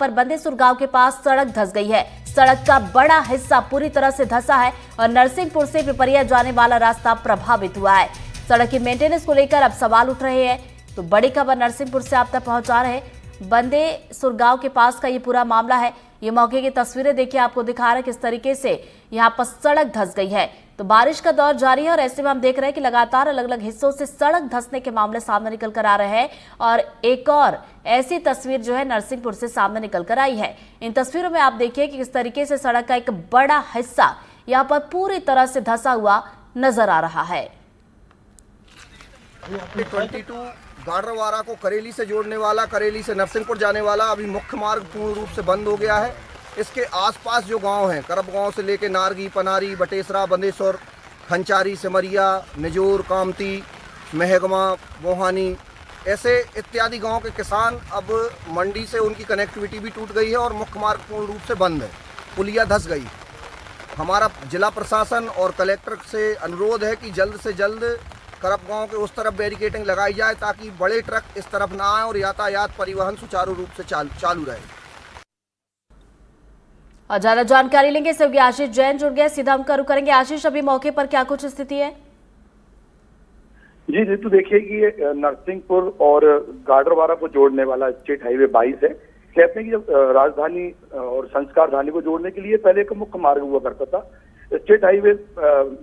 पर बंदेसुर गांव के पास सड़क धंस गई है। सड़क का बड़ा हिस्सा पूरी तरह से धंसा है और नरसिंहपुर से पिपरिया जाने वाला रास्ता प्रभावित हुआ है। सड़क की मेंटेनेंस को लेकर अब सवाल उठ रहे हैं। तो बड़ी खबर नरसिंहपुर से आप तक पहुंचा रहे हैं। बंदेसुर गांव के पास का ये पूरा मामला है। ये मौके की तस्वीरें देखिए, आपको दिखा रहे हैं किस तरीके से यहाँ पर सड़क धंस गई है। तो बारिश का दौर जारी है और ऐसे में हम देख रहे हैं कि लगातार अलग अलग हिस्सों से सड़क धंसने के मामले सामने निकल कर आ रहे हैं और एक और ऐसी तस्वीर जो है नरसिंहपुर से सामने निकल कर आई है। इन तस्वीरों में आप देखिए कि किस तरीके से सड़क का एक बड़ा हिस्सा यहाँ पर पूरी तरह से धंसा हुआ नजर आ रहा है। 22 गाडरवारा को करेली से जोड़ने वाला, करेली से नरसिंहपुर जाने वाला अभी मुख्य मार्ग पूर्ण रूप से बंद हो गया है। इसके आसपास जो गांव हैं, करब गांव से लेके नारगी, पनारी, बटेसरा, बंदेश्वर, खंचारी, सिमरिया, निजोर, कामती, महगमा, बोहानी, ऐसे इत्यादि गांव के किसान अब मंडी से उनकी कनेक्टिविटी भी टूट गई है और मुख्य मार्ग पूर्ण रूप से बंद है। पुलिया धंस गई। हमारा जिला प्रशासन और कलेक्टर से अनुरोध है कि जल्द से जल्द करब गांव के उस तरफ बैरिकेडिंग लगाई जाए ताकि बड़े ट्रक इस तरफ ना आए और यातायात परिवहन सुचारू रूप से चालू रहे। और ज्यादा जानकारी लेंगे सहयोगी आशीष जैन जुड़ गए, सीधा हम रुख करेंगे। आशीष, अभी मौके पर क्या कुछ स्थिति है? जी तो देखिए कि ये नरसिंहपुर और गाडरवारा को जोड़ने वाला स्टेट हाईवे 22 है। कहते हैं कि जब राजधानी और संस्कार धानी को जोड़ने के लिए पहले एक मुख्य मार्ग हुआ करता था। स्टेट हाईवे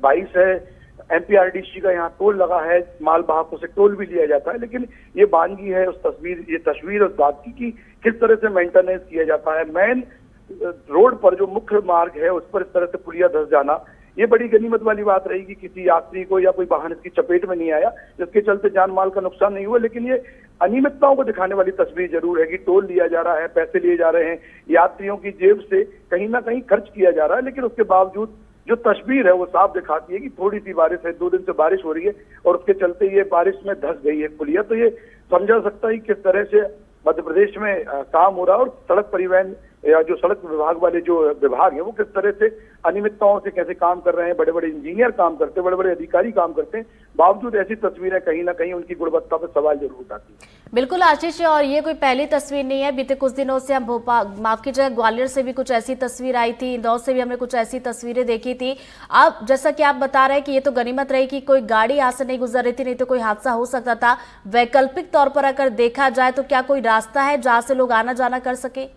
22 है। एमपीआरडीसी का यहाँ टोल लगा है, माल वाहकों से टोल भी लिया जाता है, लेकिन ये वानगी है ये तस्वीर उस बात की कि किस तरह से मेंटेनेंस किया जाता है। मेन रोड पर जो मुख्य मार्ग है उस पर इस तरह से पुलिया धंस जाना, ये बड़ी गनीमत वाली बात रहेगी। किसी यात्री को या कोई वाहन इसकी चपेट में नहीं आया, जिसके चलते जान माल का नुकसान नहीं हुआ। लेकिन ये अनियमितताओं को दिखाने वाली तस्वीर जरूर है कि टोल लिया जा रहा है, पैसे लिए जा रहे हैं, यात्रियों की जेब से कहीं ना कहीं खर्च किया जा रहा है। लेकिन उसके बावजूद जो तस्वीर है वो साफ दिखाती है कि थोड़ी सी बारिश है, 2 दिन से बारिश हो रही है और उसके चलते ये बारिश में धंस गई है पुलिया। तो ये समझा सकता है किस तरह से मध्य प्रदेश में काम हो रहा है और सड़क परिवहन या जो सड़क विभाग वाले जो विभाग है वो किस तरह से अनियमितताओं से कैसे काम कर रहे हैं। बड़े बड़े इंजीनियर काम करते हैं, बड़े बड़े अधिकारी काम करते हैं, बावजूद ऐसी तस्वीरें कहीं ना कहीं उनकी गुणवत्ता पर सवाल जरूर उठाती है। बिल्कुल आशीष, और ये कोई पहली तस्वीर नहीं है। बीते कुछ दिनों से हम भोपाल, माफ कीजिएगा, ग्वालियर से भी कुछ ऐसी तस्वीर आई थी, इंदौर से भी हमने कुछ ऐसी तस्वीरें देखी थी। अब जैसा कि आप बता रहे हैं कि ये तो गनीमत रही कि कोई गाड़ी यहाँ से नहीं गुजर रही थी, नहीं तो कोई हादसा हो सकता था। वैकल्पिक तौर पर अगर देखा जाए तो क्या कोई रास्ता है जहाँ से लोग आना जाना कर सके?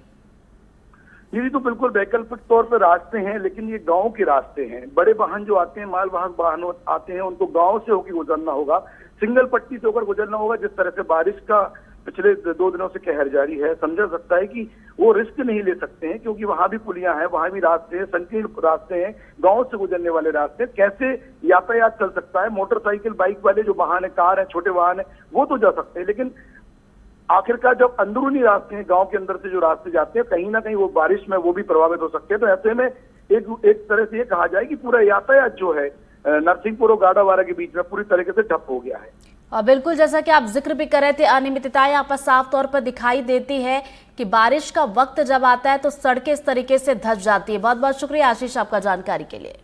जी तो बिल्कुल वैकल्पिक तौर पर रास्ते हैं, लेकिन ये गांव के रास्ते हैं। बड़े वाहन जो आते हैं, माल वाहक वाहन आते हैं, उनको गांव से होकर गुजरना होगा, सिंगल पट्टी से होकर गुजरना होगा। जिस तरह से बारिश का पिछले 2 दिनों से कहर जारी है, समझा सकता है कि वो रिस्क नहीं ले सकते हैं, क्योंकि वहां भी पुलियां हैं, वहां भी रास्ते हैं, संकीर्ण रास्ते हैं, गांव से गुजरने वाले रास्ते। कैसे यातायात चल सकता है? मोटरसाइकिल, बाइक वाले जो वाहन है, कार है, छोटे वाहन है, वो तो जा सकते हैं, लेकिन आखिरकार जब अंदरूनी रास्ते हैं, गांव के अंदर से जो रास्ते जाते हैं, कहीं ना कहीं वो बारिश में वो भी प्रभावित हो सकते हैं। तो ऐसे में एक तरह से ये कहा जाए कि पूरा यातायात जो है नरसिंहपुर और गाडरवारा के बीच में पूरी तरीके से ठप हो गया है। और बिल्कुल जैसा कि आप जिक्र भी कर रहे थे, अनियमितताएं यहाँ पर साफ तौर पर दिखाई देती है कि बारिश का वक्त जब आता है तो सड़कें इस तरीके से धंस जाती है। बहुत बहुत शुक्रिया आशीष आपका जानकारी के लिए।